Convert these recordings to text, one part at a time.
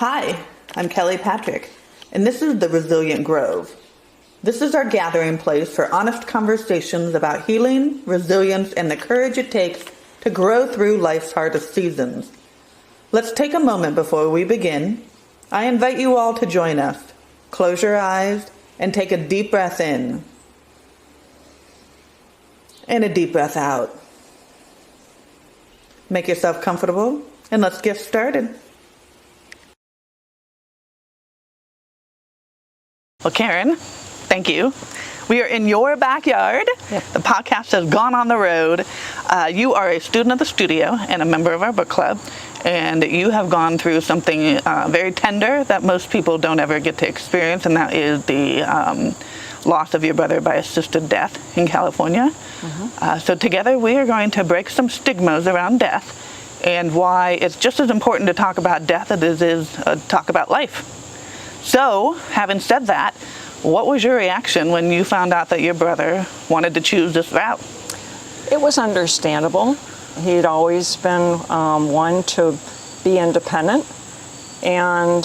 Hi, I'm Kelly Patrick, and this is the Resilient Grove. This is our gathering place for honest conversations about healing, resilience, and the courage it takes to grow through life's hardest seasons. Let's take a moment before we begin. I invite you all to join us. Close your eyes and take a deep breath in. And a deep breath out. Make yourself comfortable, and let's get started. Well, Karyn, thank you. We are in your backyard. Yeah. The podcast has gone on the road. You are a student of the studio and a member of our book club, and you have gone through something very tender that most people don't ever get to experience, and that is the loss of your brother by assisted death in California. Mm-hmm. So together we are going to break some stigmas around death and why it's just as important to talk about death as it is to talk about life. So, having said that, what was your reaction when you found out that your brother wanted to choose this route? It was understandable. He'd always been one to be independent, and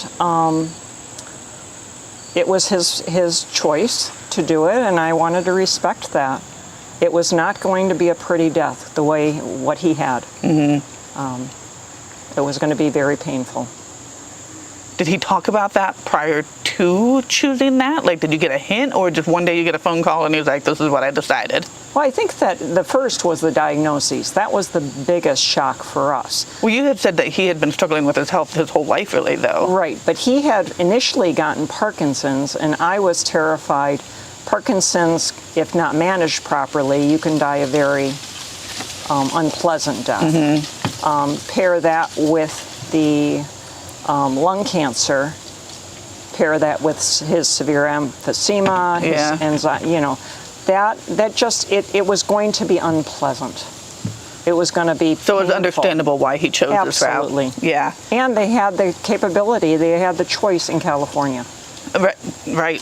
it was his choice to do it, and I wanted to respect that. It was not going to be a pretty death the way what he had. Mm-hmm. It was going to be very painful. Did he talk about that prior to choosing that? Like, did you get a hint, or just one day you get a phone call and he was like, this is what I decided? Well, I think that the first was the diagnosis. That was the biggest shock for us. Well, you had said that he had been struggling with his health his whole life, really, though. Right, but he had initially gotten Parkinson's, and I was terrified. Parkinson's, if not managed properly, you can die a very unpleasant death. Mm-hmm. Pair that with the lung cancer, pair that with his severe emphysema, his anxiety, that just, it was going to be unpleasant. It was going to be So it was understandable why he chose this route. Absolutely. Yeah. And they had the capability, they had the choice in California. Right.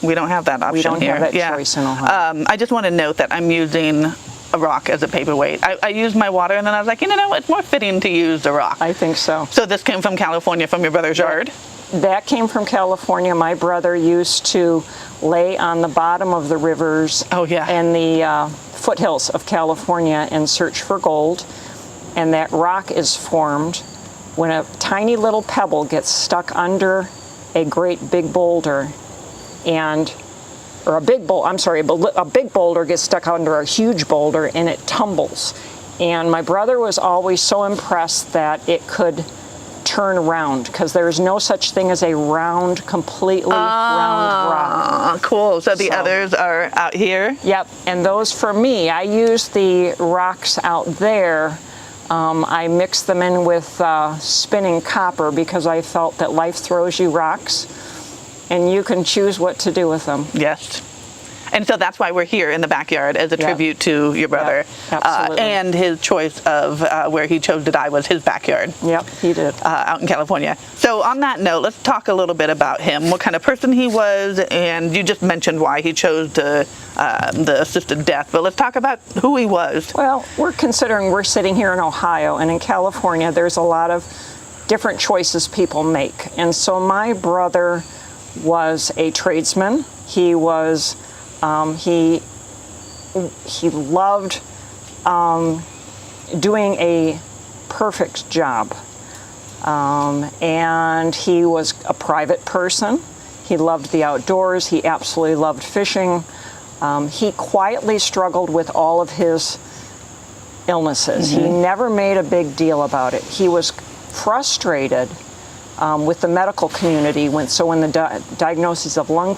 We don't have that option here. We don't have that choice in Ohio. I just want to note that I'm using a rock as a paperweight. I used my water, and then I was like, it's more fitting to use the rock. I think so. So this came from California, from your brother's yard? That came from California. My brother used to lay on the bottom of the rivers and the foothills of California and search for gold. And that rock is formed when a tiny little pebble gets stuck under a great big boulder, a big boulder gets stuck under a huge boulder and it tumbles. And my brother was always so impressed that it could turn round, because there is no such thing as a completely round rock. Cool. So the others are out here? Yep. And those, for me, I use the rocks out there. I mixed them in with spinning copper because I felt that life throws you rocks, and you can choose what to do with them. Yes. And so that's why we're here in the backyard, as a tribute to your brother. Absolutely. And his choice of where he chose to die was his backyard. Yep, he did. Out in California. So on that note, let's talk a little bit about him, what kind of person he was, and you just mentioned why he chose the assisted death, but let's talk about who he was. Well, we're sitting here in Ohio, and in California there's a lot of different choices people make. And so my brother was a tradesman. He was he loved doing a perfect job, and he was a private person. He loved the outdoors. He absolutely loved fishing. He quietly struggled with all of his illnesses. Mm-hmm. He never made a big deal about it. He was frustrated with the medical community when the diagnosis of lung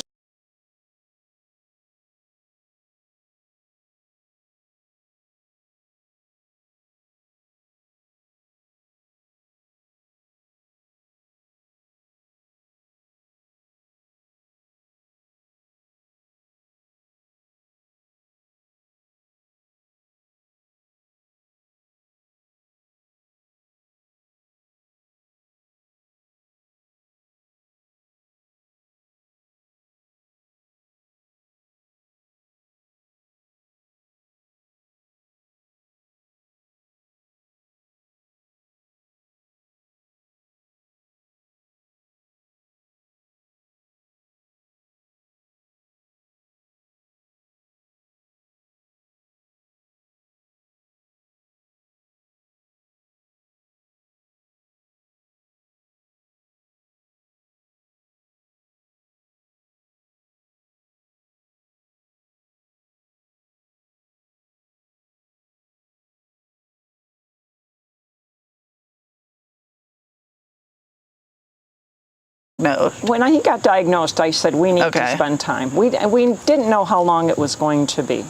diagnosed? When he got diagnosed, I said, we need to Okay. spend time. We didn't know how long it was going to be.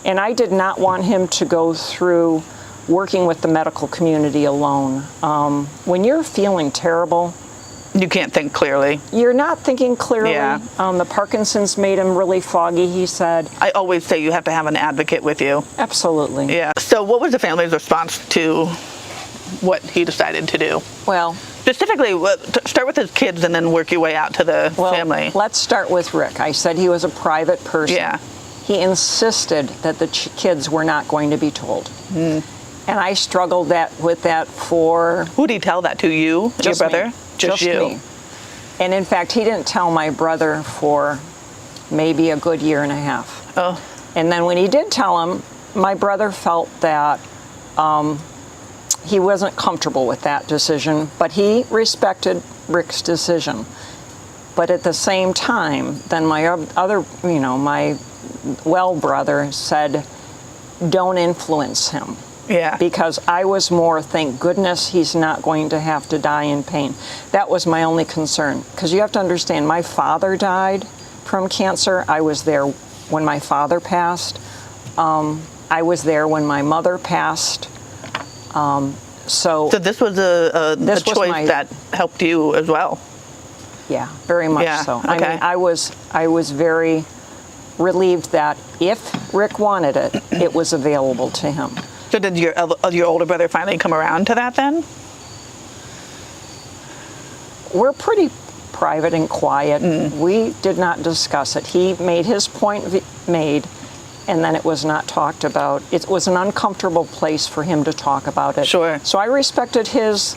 And I did not want him to go through working with the medical community alone. When you're feeling terrible, You can't think clearly. you're not thinking clearly. Yeah. The Parkinson's made him really foggy, he said. I always say you have to have an advocate with you. Absolutely. Yeah. So what was the family's response to what he decided to do? Well, Specifically, start with his kids and then work your way out to the family. let's start with Rick. I said he was a private person. Yeah. He insisted that the kids were not going to be told. And I struggled with that for Who did he tell that to? You? just your brother? me. Just you? me. And in fact, he didn't tell my brother for maybe a good year and a half. Oh, And then when he did tell him, my brother felt that he wasn't comfortable with that decision, but he respected Rick's decision. But at the same time, then my other, my well brother said, don't influence him. yeah. Because I was more, thank goodness he's not going to have to die in pain. That was my only concern. Because you have to understand, my father died from cancer. I was there when my father passed. I was there when my mother passed. So this was a This was choice that helped you as well. yeah, very much Yeah, so. okay. I mean, I was very relieved that if Rick wanted it, it was available to him. So did your older brother finally come around to that then? We're pretty private and quiet. We did not discuss it. He made his point made, and then it was not talked about. It was an uncomfortable place for him to talk about it. Sure. So I respected his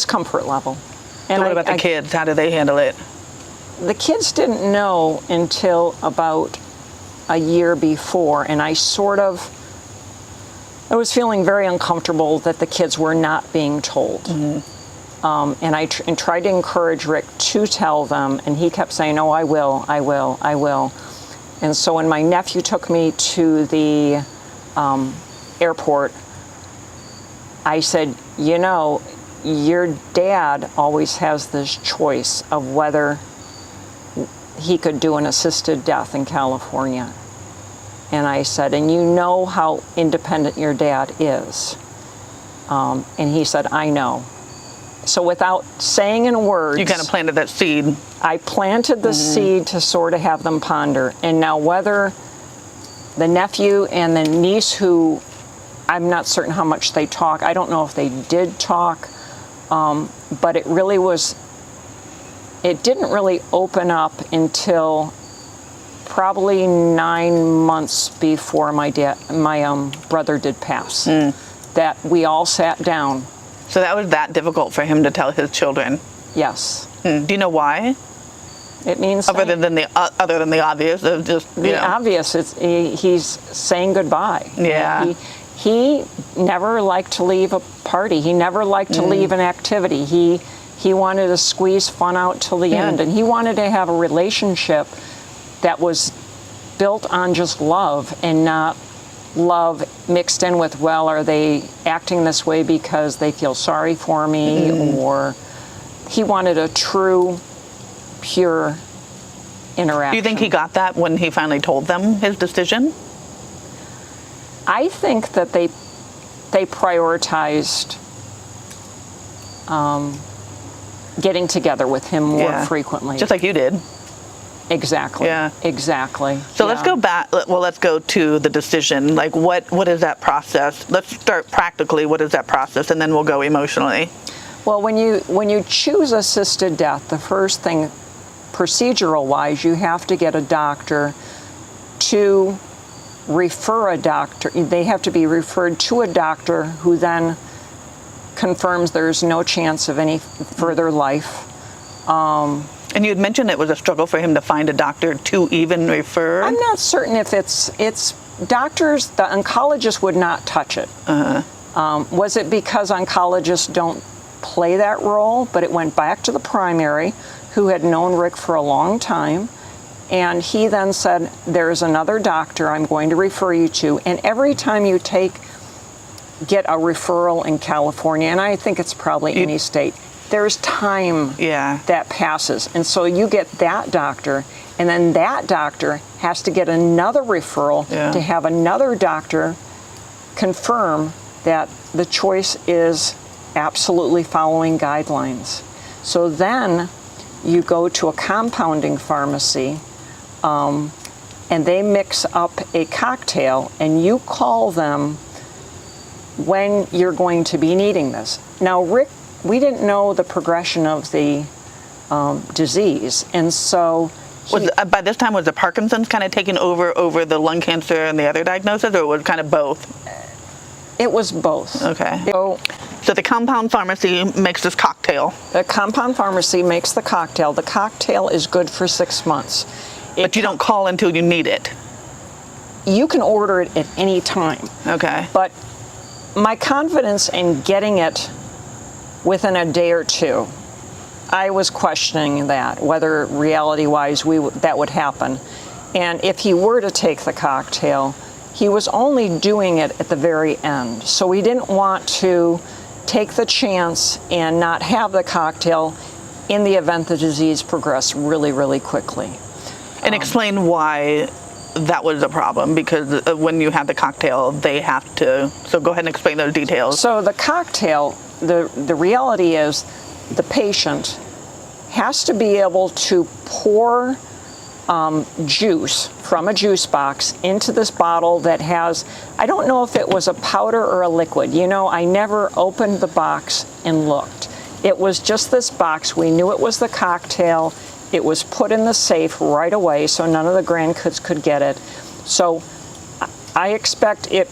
comfort level. And what about the kids? How did they handle it? The kids didn't know until about a year before, and I was feeling very uncomfortable that the kids were not being told. And I tried to encourage Rick to tell them, and he kept saying, "Oh, I will, I will, I will." And so when my nephew took me to the airport, I said, your dad always has this choice of whether he could do an assisted death in California. And I said, and you know how independent your dad is. And he said, I know. So without saying in words, You kind of planted that seed. I planted the seed to sort of have them ponder. And now whether the nephew and the niece, who I'm not certain how much they talk, I don't know if they did talk, but it didn't really open up until probably 9 months before my brother did pass. That we all sat down. So that was that difficult for him to tell his children. Yes. Do you know why? It means Other than the obvious of just obvious. He's saying goodbye. Yeah. He never liked to leave a party. He never liked to leave an activity. He wanted to squeeze fun out till the end, and he wanted to have a relationship that was built on just love and not love mixed in with, well, are they acting this way because they feel sorry for me, or he wanted a true, pure interaction. Do you think he got that when he finally told them his decision? I think that they prioritized getting together with him more frequently. Just like you did. Exactly. Yeah. Exactly. So let's go back. Well, let's go to the decision. Like, what is that process? Let's start practically. What is that process, and then we'll go emotionally. Well, when you choose assisted death, the first thing, procedural-wise, you have to get a doctor to refer a doctor. They have to be referred to a doctor who then confirms there's no chance of any further life. And you had mentioned it was a struggle for him to find a doctor to even refer. I'm not certain if it's doctors. The oncologist would not touch it. Was it because oncologists don't play that role? But it went back to the primary, who had known Rick for a long time. And he then said, there's another doctor I'm going to refer you to. And every time you get a referral in California, and I think it's probably any state, there's time that passes. And so you get that doctor, and then that doctor has to get another referral to have another doctor confirm that the choice is absolutely following guidelines. So then you go to a compounding pharmacy, and they mix up a cocktail, and you call them when you're going to be needing this. Now, Rick, we didn't know the progression of the disease, and so by this time, was the Parkinson's kind of taking over the lung cancer and the other diagnosis, or was it kind of both? It was both. Okay. So the compound pharmacy makes this cocktail. The compound pharmacy makes the cocktail. The cocktail is good for 6 months. But you don't call until you need it. You can order it at any time. Okay. But my confidence in getting it within a day or two, I was questioning that, whether reality-wise that would happen. And if he were to take the cocktail, he was only doing it at the very end. So we didn't want to take the chance and not have the cocktail in the event the disease progressed really, really quickly. And explain why that was a problem, because when you have the cocktail, they have to. So go ahead and explain those details. So the cocktail, the reality is the patient has to be able to pour juice from a juice box into this bottle that has, I don't know if it was a powder or a liquid. You know, I never opened the box and looked. It was just this box. We knew it was the cocktail. It was put in the safe right away, so none of the grandkids could get it. So I expect it,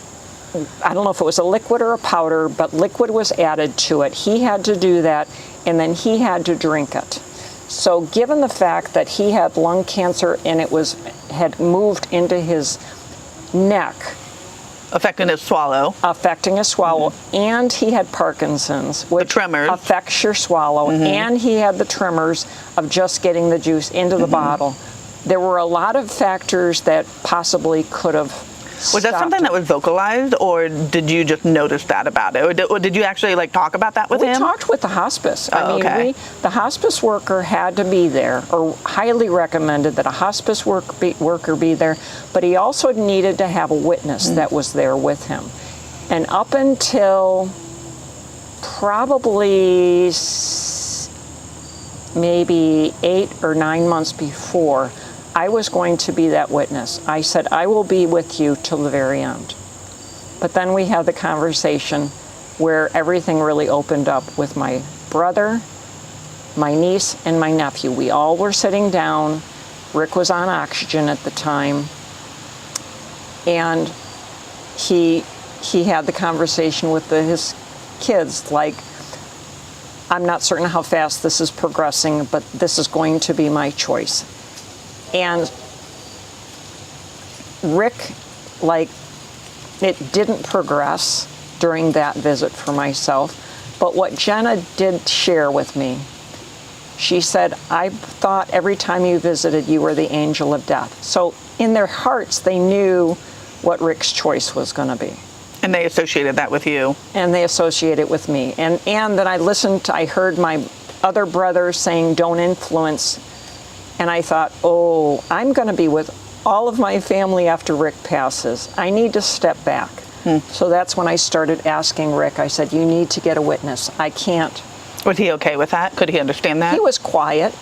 I don't know if it was a liquid or a powder, but liquid was added to it. He had to do that, and then he had to drink it. So given the fact that he had lung cancer and had moved into his neck, affecting his swallow, and he had Parkinson's, which tremors affects your swallow, and he had the tremors of just getting the juice into the bottle. There were a lot of factors that possibly could have Was that something that was vocalized, or did you just notice that about it? Or did you actually talk about that with him? We talked with the hospice. The hospice worker had to be there, or highly recommended that a hospice worker be there, but he also needed to have a witness that was there with him. And up until probably maybe 8 or 9 months before, I was going to be that witness. I said, I will be with you till the very end. But then we had the conversation where everything really opened up with my brother, my niece, and my nephew. We all were sitting down. Rick was on oxygen at the time. And he had the conversation with his kids, like, I'm not certain how fast this is progressing, but this is going to be my choice. And Rick, it didn't progress during that visit for myself. But what Jenna did share with me, she said, I thought every time you visited, you were the angel of death. So in their hearts, they knew what Rick's choice was going to be. And they associated that with you. And they associated it with me. And then I heard my other brother saying, don't influence. And I thought, oh, I'm going to be with all of my family after Rick passes. I need to step back. So that's when I started asking Rick. I said, you need to get a witness. I can't. Was he okay with that? Could he understand that? He was quiet.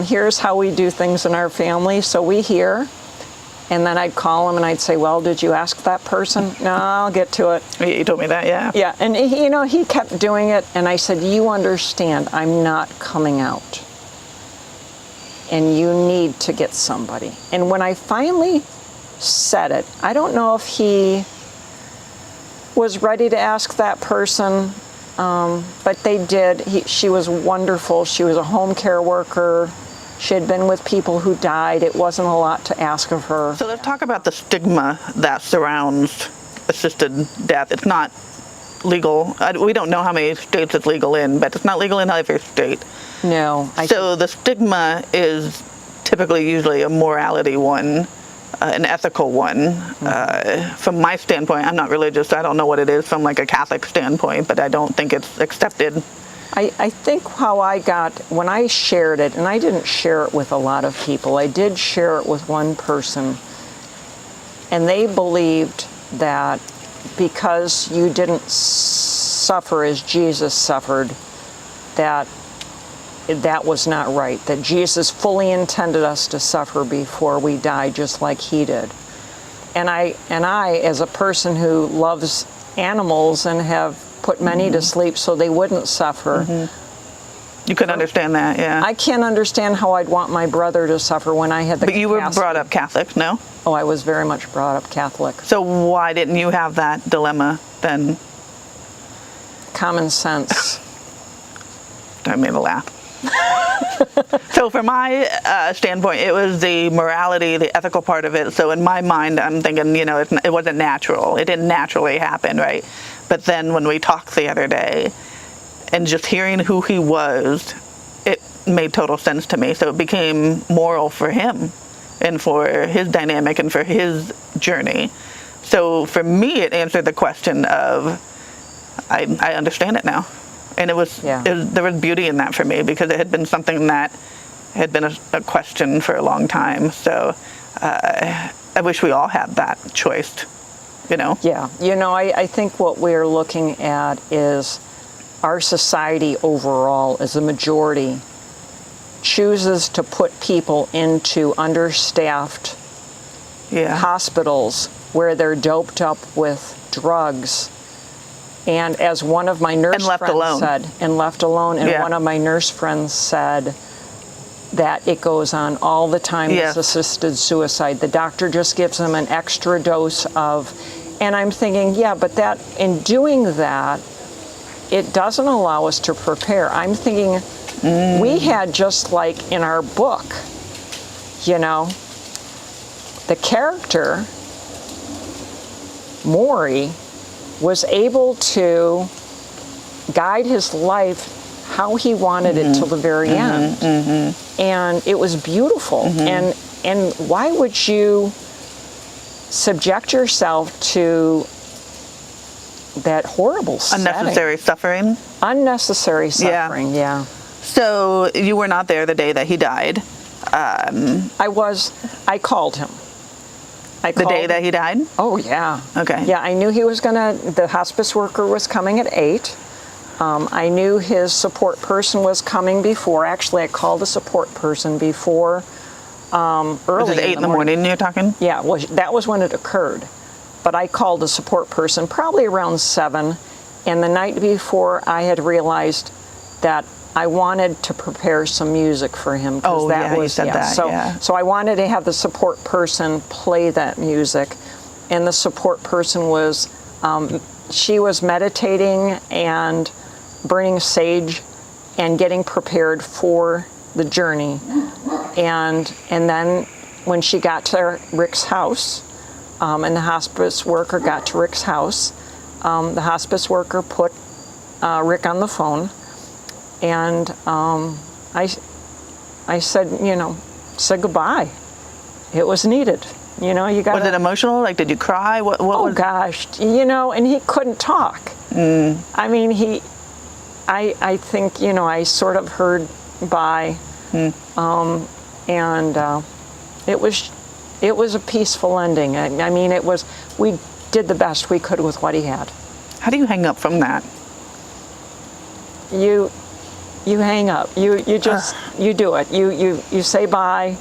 Here's how we do things in our family. So we hear. And then I'd call him and I'd say, well, did you ask that person? No, I'll get to it. You told me that, yeah. Yeah, and he kept doing it. And I said, you understand, I'm not coming out. And you need to get somebody. And when I finally said it, I don't know if he was ready to ask that person, but they did. She was wonderful. She was a home care worker. She had been with people who died. It wasn't a lot to ask of her. So let's talk about the stigma that surrounds assisted death. It's not legal. We don't know how many states it's legal in, but it's not legal in every state. No. So the stigma is typically usually a morality one, an ethical one. From my standpoint, I'm not religious, so I don't know what it is from a Catholic standpoint, but I don't think it's accepted I think how I got, when I shared it, and I didn't share it with a lot of people, I did share it with one person, and they believed that because you didn't suffer as Jesus suffered, that was not right, that Jesus fully intended us to suffer before we die just like he did. And I, as a person who loves animals and have put many to sleep so they wouldn't suffer. You could understand that, yeah. I can't understand how I'd want my brother to suffer when I had the But you were capacity. brought up Catholic, no? Oh, I was very much brought up Catholic. So why didn't you have that dilemma then? Common sense. I made a laugh. So from my standpoint, it was the morality, the ethical part of it. So in my mind, I'm thinking, it wasn't natural. It didn't naturally happen, right? But then when we talked the other day, and just hearing who he was, it made total sense to me. So it became moral for him and for his dynamic and for his journey. So for me, it answered the question of, I understand it now. And there was beauty in that for me, because it had been something that had been a question for a long time. So I wish we all had that choice, Yeah. I think what we're looking at is our society overall, as a majority, chooses to put people into understaffed hospitals where they're doped up with drugs. And as one of my nurse friends said, and left alone, and one of my nurse friends said that it goes on all the time, this assisted suicide. The doctor just gives them an extra dose of, and I'm thinking, but that, in doing that, it doesn't allow us to prepare. I'm thinking, we had, just like in our book, the character, Maury, was able to guide his life how he wanted it till the very end. And it was beautiful. And why would you subject yourself to that horrible setting? Unnecessary suffering. Unnecessary suffering, yeah. So you were not there the day that he died. I called him. The day that he died? Oh, yeah. Okay. Yeah, I knew he was the hospice worker was coming at 8. I knew his support person was coming before. Actually, I called the support person before early. Was it 8 in the morning you're talking? Yeah, that was when it occurred. But I called the support person probably around 7. And the night before, I had realized that I wanted to prepare some music for him. You said that. So I wanted to have the support person play that music. And the support person was, she was meditating and burning sage and getting prepared for the journey. And then when she got to Rick's house, and the hospice worker got to Rick's house, the hospice worker put Rick on the phone. And I said, said goodbye. It was needed. You got. Was it emotional? Like, did you cry? What was? Gosh, and he couldn't talk. I mean, I think, I sort of heard bye. And it was a peaceful ending. I mean, we did the best we could with what he had. How do you hang up from that? You hang up. You just you do it. You say bye.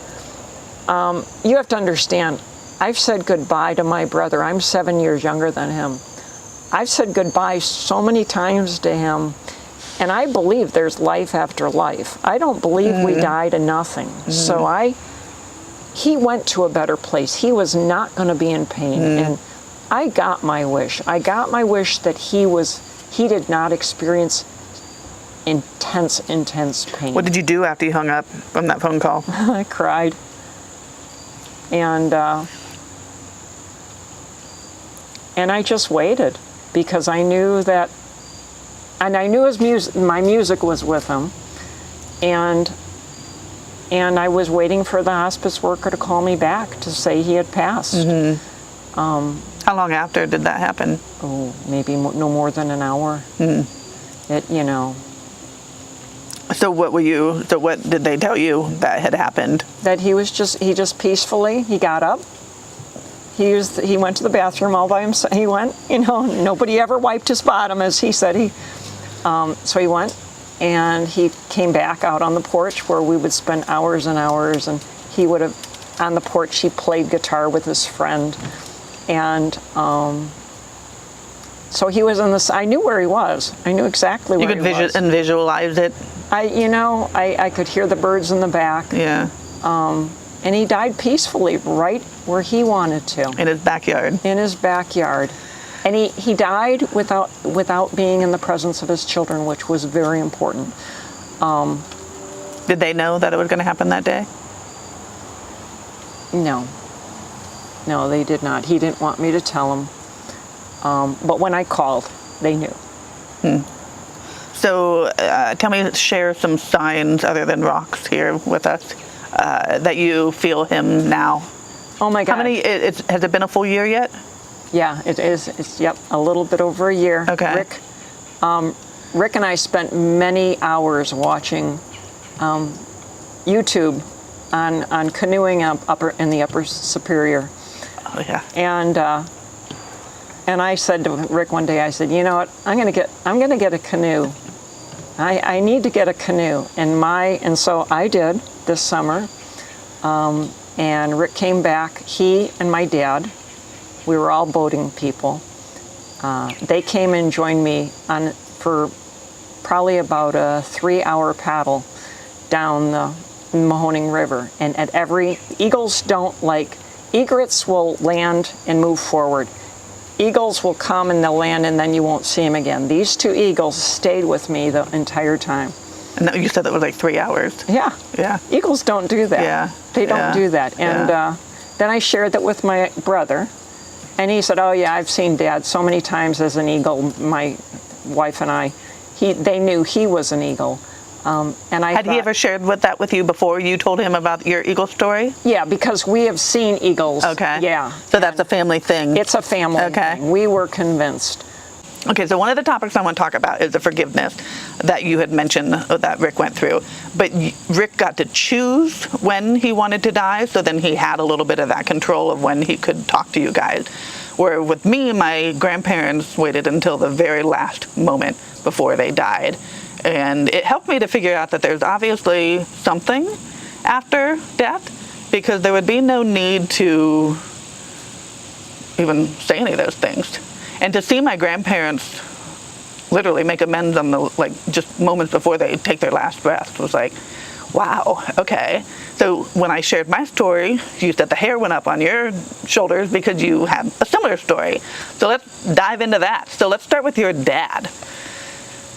You have to understand, I've said goodbye to my brother. I'm 7 years younger than him. I've said goodbye so many times to him, and I believe there's life after life. I don't believe we died of nothing. So he went to a better place. He was not going to be in pain, and I got my wish. I got my wish that he did not experience intense pain. What did you do after you hung up from that phone call? I cried. And I just waited, because I knew that, and I knew my music was with him, and I was waiting for the hospice worker to call me back to say he had passed. How long after did that happen? Oh, maybe no more than an hour. So what did they tell you that had happened? That he just peacefully, he got up. He went to the bathroom all by himself. He went, nobody ever wiped his bottom, as he said. So he went, and he came back out on the porch where we would spend hours and hours, and he would have, on the porch, he played guitar with his friend. And so he was in this, I knew where he was. I knew exactly where he was. You could visualize it? I could hear the birds in the back. Yeah. And he died peacefully right where he wanted to. In his backyard. In his backyard. And he died without being in the presence of his children, which was very important. Did they know that it was going to happen that day? No. No, they did not. He didn't want me to tell them. But when I called, they knew. So share some signs other than rocks here with us that you feel him now. Oh my God. How many, has it been a full year yet? Yeah, it is. It's, a little bit over a year. Okay. Rick and I spent many hours watching YouTube on canoeing in the Upper Superior. Oh yeah. And I said to Rick one day, I said, you know what? I'm gonna get a canoe. I need to get a canoe. And so I did this summer. And Rick came back. He and my dad, we were all boating people. They came and joined me for probably about a 3-hour paddle down the Mahoning River. And egrets will land and move forward. Eagles will come and they'll land and then you won't see them again. These 2 eagles stayed with me the entire time. And you said that was like 3 hours. Yeah. Yeah. Eagles don't do that. Yeah. They don't do that. And then I shared that with my brother. And he said, oh yeah, I've seen Dad so many times as an eagle. My wife and I, they knew he was an eagle. Had he ever shared that with you before you told him about your eagle story? Yeah, because we have seen eagles. Okay. Yeah. So that's a family thing. It's a family thing. We were convinced. Okay, so one of the topics I want to talk about is the forgiveness that you had mentioned that Rick went through. But Rick got to choose when he wanted to die, so then he had a little bit of that control of when he could talk to you guys. Where with me, my grandparents waited until the very last moment before they died. And it helped me to figure out that there's obviously something after death, because there would be no need to even say any of those things. And to see my grandparents literally make amends on just moments before they take their last breath was like, wow, okay. So when I shared my story, you said the hair went up on your shoulders because you have a similar story. So let's dive into that. So let's start with your dad.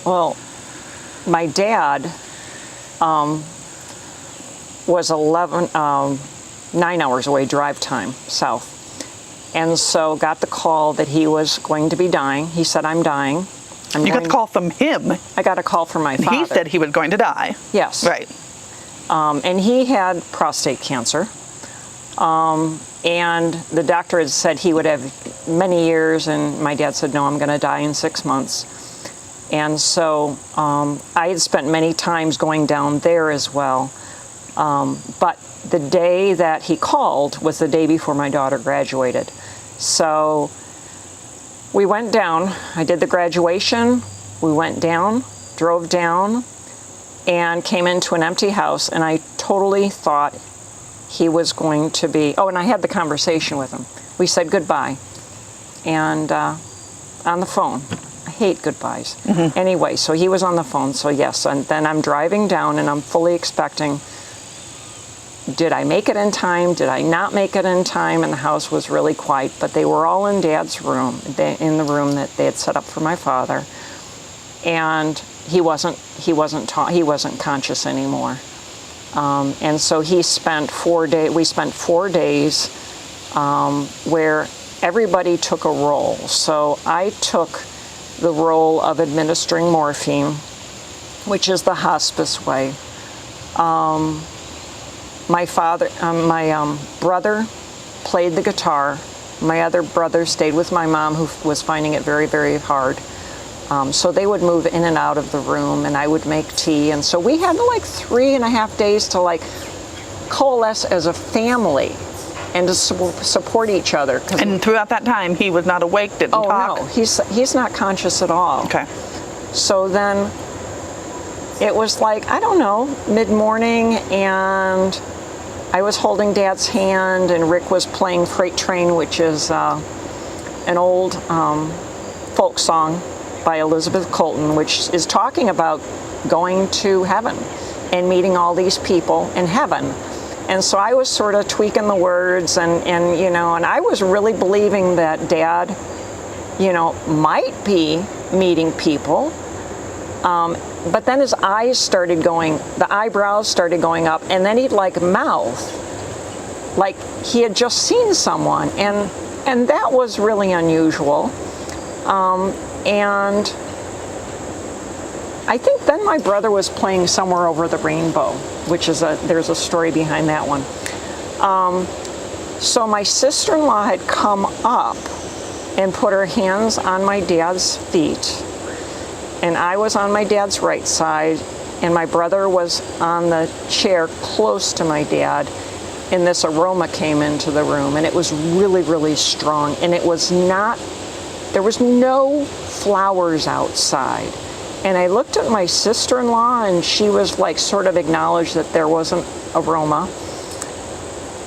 Well, my dad was 9 hours away drive time south. And so got the call that he was going to be dying. He said, I'm dying. You got the call from him. I got a call from my father. He said he was going to die. Yes. Right. And he had prostate cancer. And the doctor had said he would have many years, and my dad said, no, I'm going to die in 6 months. And so I had spent many times going down there as well. But the day that he called was the day before my daughter graduated. So we went down. I did the graduation. We went down, drove down, and came into an empty house. And I totally thought he was going to be... Oh, and I had the conversation with him. We said goodbye. And on the phone. I hate goodbyes. Mm-hmm. Anyway, so he was on the phone. So yes, and then I'm driving down and I'm fully expecting... Did I make it in time? Did I not make it in time? And the house was really quiet, but they were all in Dad's room, in the room that they had set up for my father. And he wasn't conscious anymore. And so we spent 4 days where everybody took a role. So I took the role of administering morphine, which is the hospice way. My brother played the guitar. My other brother stayed with my mom, who was finding it very, very hard. So they would move in and out of the room, and I would make tea. And so we had like 3.5 days to like coalesce as a family and to support each other. And throughout that time, he was not awake, didn't talk? No, he's not conscious at all. Okay. So then it was like, I don't know, mid-morning, and I was holding Dad's hand, and Rick was playing Freight Train, which is an old folk song by Elizabeth Colton, which is talking about going to heaven and meeting all these people in heaven. And so I was sort of tweaking the words, and I was really believing that Dad, might be meeting people. But then his eyes started going, the eyebrows started going up, and then he'd like mouth, like he had just seen someone, and that was really unusual. And I think then my brother was playing Somewhere Over the Rainbow, which is there's a story behind that one. So my sister-in-law had come up and put her hands on my dad's feet, and I was on my dad's right side, and my brother was on the chair close to my dad, and this aroma came into the room, and it was really, really strong, and there was no flowers outside. And I looked at my sister-in-law, and she was like sort of acknowledged that there wasn't aroma.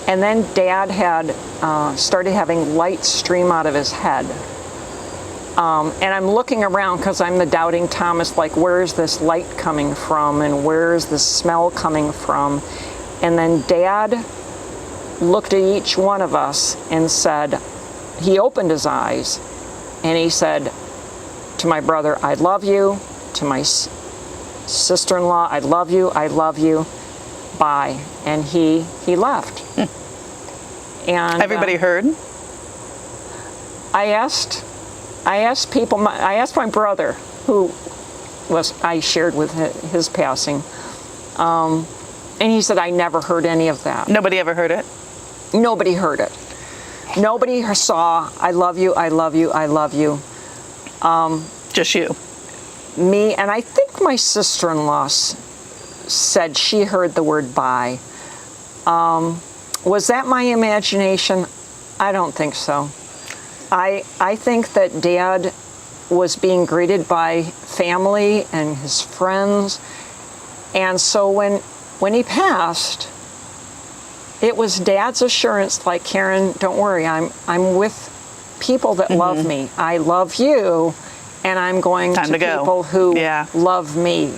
And then Dad had started having light stream out of his head. And I'm looking around because I'm the doubting Thomas, like, where is this light coming from, and where is the smell coming from? And then Dad looked at each one of us and said, he opened his eyes, and he said to my brother, I love you. To my sister-in-law, I love you, bye. And he left. And everybody heard? I asked people, I asked my brother, who I shared with his passing, and he said, I never heard any of that. Nobody ever heard it? Nobody heard it. Nobody saw, I love you, I love you, I love you. Just you? Me, and I think my sister-in-law said she heard the word bye. Was that my imagination? I don't think so. I think that Dad was being greeted by family and his friends, and so when he passed, it was Dad's assurance, like, Karyn, don't worry, I'm with people that love me. I love you, and I'm going to people who love me.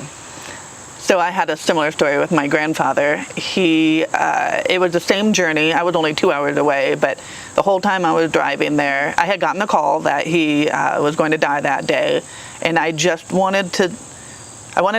So I had a similar story with my grandfather. It was the same journey. I was only 2 hours away, but the whole time I was driving there, I had gotten a call that he was going to die that day, and I wanted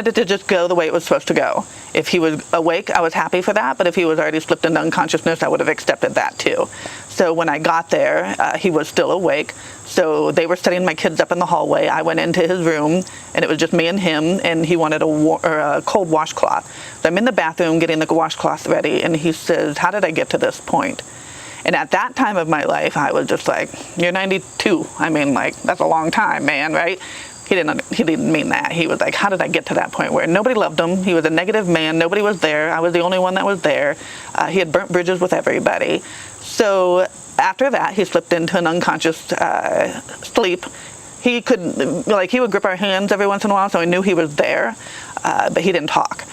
it to just go the way it was supposed to go. If he was awake, I was happy for that, but if he was already slipped into unconsciousness, I would have accepted that too. So when I got there, he was still awake. So they were setting my kids up in the hallway. I went into his room, and it was just me and him, and he wanted a cold washcloth. So I'm in the bathroom getting the washcloth ready, and he says, how did I get to this point? And at that time of my life, I was just like, you're 92. I mean, like, that's a long time, man, right? He didn't mean that. He was like, how did I get to that point where nobody loved him? He was a negative man. Nobody was there. I was the only one that was there. He had burnt bridges with everybody. So after that, he slipped into an unconscious sleep. He would grip our hands every once in a while, so I knew he was there, but he didn't talk.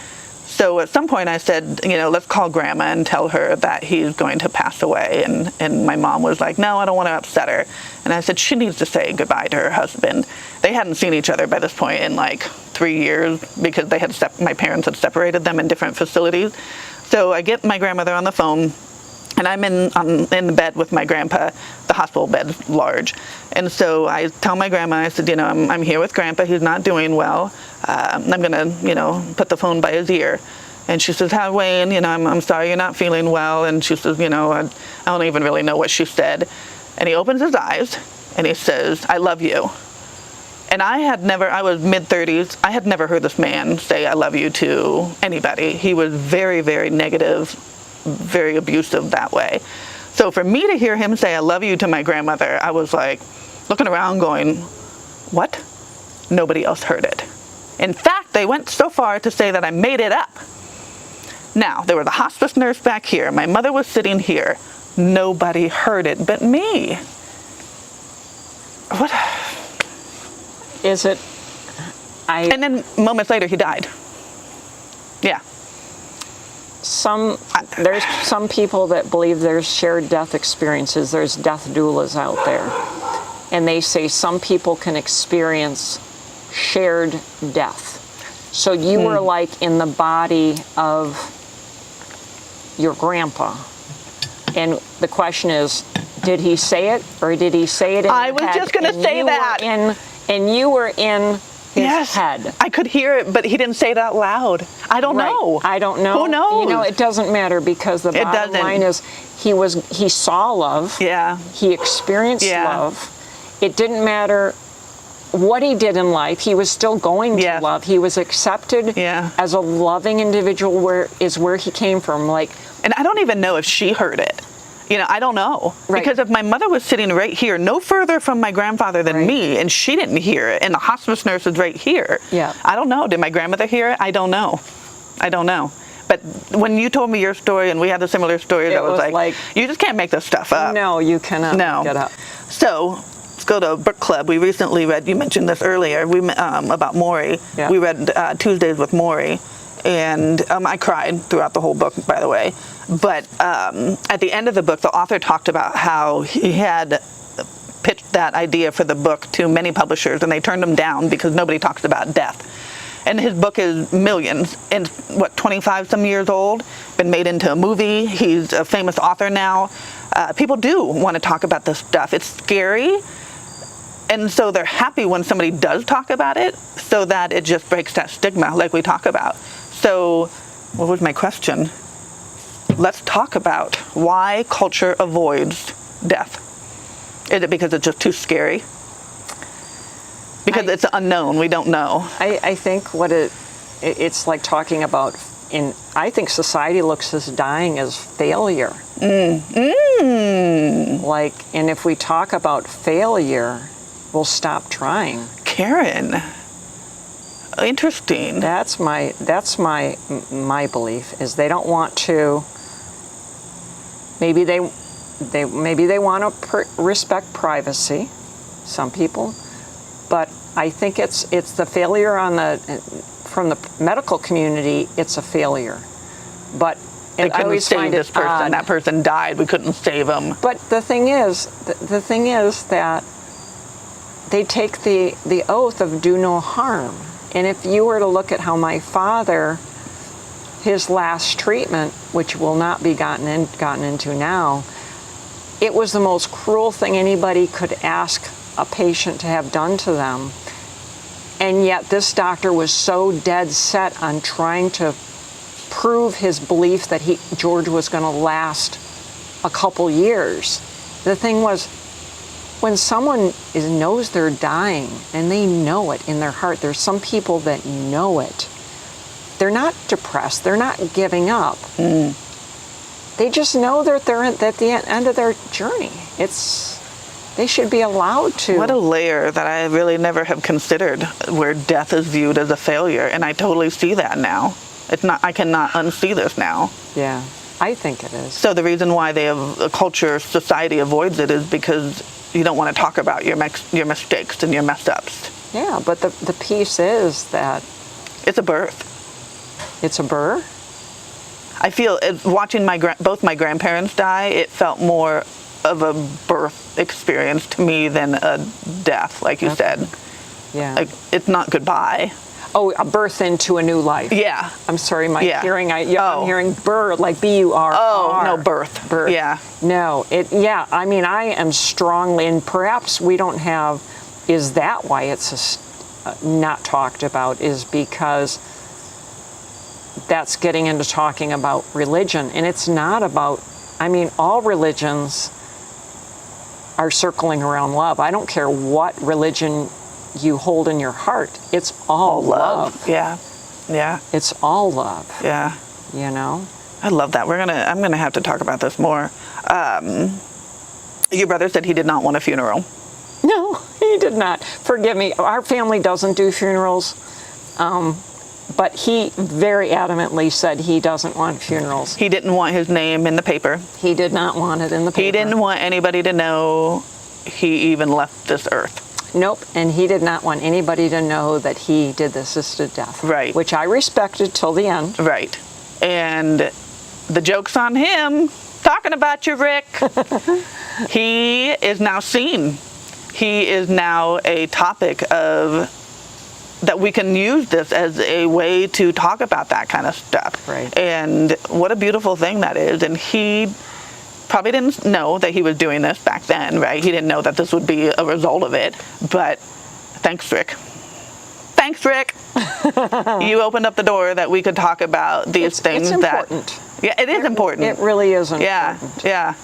So at some point I said, let's call Grandma and tell her that he's going to pass away. And my mom was like, no, I don't want to upset her. And I said, she needs to say goodbye to her husband. They hadn't seen each other by this point in like 3 years because my parents had separated them in different facilities. So I get my grandmother on the phone, and I'm in the bed with my grandpa. The hospital bed's large. And so I tell my grandma, I said, I'm here with Grandpa. He's not doing well. I'm going to, put the phone by his ear. And she says, hi, Wayne, I'm sorry you're not feeling well. And she says, I don't even really know what she said. And he opens his eyes, and he says, I love you. And I was mid-30s. I had never heard this man say I love you to anybody. He was very, very negative, very abusive that way. So for me to hear him say I love you to my grandmother, I was like looking around going, what? nobody else heard it. In fact, they went so far to say that I made it up. Now, there was a hospice nurse back here. My mother was sitting here. Nobody heard it but me. What? Is it? And then moments later, he died. Yeah. There's some people that believe there's shared death experiences. There's death doulas out there. And they say some people can experience shared death. So you were like in the body of your grandpa. And the question is, did he say it or did he say it in I your was head? just going to say that. And you were in his head. I could hear it, but he didn't say it out loud. I don't know. I don't know. Who knows? You know, it doesn't matter because the bottom line is he saw love. Yeah. He experienced love. It didn't matter what he did in life. He was still going to love. He was accepted as a loving individual where he came from. And I don't even know if she heard it. You know, I don't know. Right. Because if my mother was sitting right here, no further from my grandfather than me, and she didn't hear it, and the hospice nurse is right here. Yeah. I don't know. Did my grandmother hear it? I don't know. But when you told me your story and we had a similar story, I was like, you just can't make this stuff up. No, you cannot make it up. So let's go to book club. We recently read, you mentioned this earlier, about Maury. Yeah. We read Tuesdays with Maury. And I cried throughout the whole book, by the way. But at the end of the book, the author talked about how he had pitched that idea for the book to many publishers, and they turned him down because nobody talks about death. And his book is millions, and 25 some years old, been made into a movie. He's a famous author now. People do want to talk about this stuff. It's scary. And so they're happy when somebody does talk about it so that it just breaks that stigma like we talk about. So what was my question? Let's talk about why culture avoids death. Is it because it's just too scary? Because it's unknown, we don't know. I think it's like talking about, I think society looks as dying as failure. And if we talk about failure, we'll stop trying. Karyn, interesting. That's my belief is they don't want to. Maybe they want to respect privacy. Some people, but I think it's the failure from the medical community. It's a failure, but. They couldn't save this person. That person died. We couldn't save him. But the thing is that they take the oath of do no harm. And if you were to look at how my father, his last treatment, which will not be gotten into now, it was the most cruel thing anybody could ask a patient to have done to them. And yet this doctor was so dead set on trying to prove his belief that George was going to last a couple years. The thing was, when someone knows they're dying and they know it in their heart, there's some people that know it. They're not depressed. They're not giving up. They just know that they're at the end of their journey. They should be allowed to. What a layer that I really never have considered, where death is viewed as a failure, and I totally see that now. I cannot unsee this now. Yeah, I think it is. So the reason why society avoids it is because you don't want to talk about your mistakes and your mess ups. Yeah, but the piece is that it's a birth. It's a birth? I feel watching both my grandparents die, it felt more of a birth experience to me than a death, like you said. Yeah. It's not goodbye. Oh, a birth into a new life. Yeah. I'm sorry, my hearing. I'm hearing birth, like B-U-R. Oh, no, birth. Birth. Yeah. No, I mean, I am strongly, and perhaps we don't have, is that why it's not talked about, is because that's getting into talking about religion. And it's not about, I mean, all religions are circling around love. I don't care what religion you hold in your heart. It's all love. Yeah. Yeah. It's all love. Yeah. You know? I love that. I'm gonna have to talk about this more. Your brother said he did not want a funeral. No, he He did not. Forgive me. Our family doesn't do funerals. But he very adamantly said he doesn't want funerals. He didn't want his name in the paper. He did not want it in the paper. He didn't want anybody to know he even left this earth. Nope, and he did not want anybody to know that he did the assisted death. Right. Which I respected till the end. Right. And the joke's on him. Talking about you, Rick. He is now seen. He is now a topic of that we can use this as a way to talk about that kind of stuff. Right. And what a beautiful thing that is. And he probably didn't know that he was doing this back then, right? He didn't know that this would be a result of it. But thanks, Rick. Thanks, Rick. You opened up the door that we could talk about these things. It's important. Yeah, it is important. It really is important. Yeah, yeah.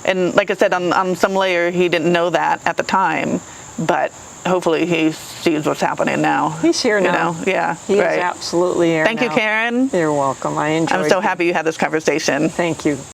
And like I said, on some layer, he didn't know that at the time, but hopefully he sees what's happening now. He's here now. Yeah, He right. is absolutely here Thank you, now. Karyn. You're welcome. I enjoyed it. I'm so happy you had this conversation. Thank you.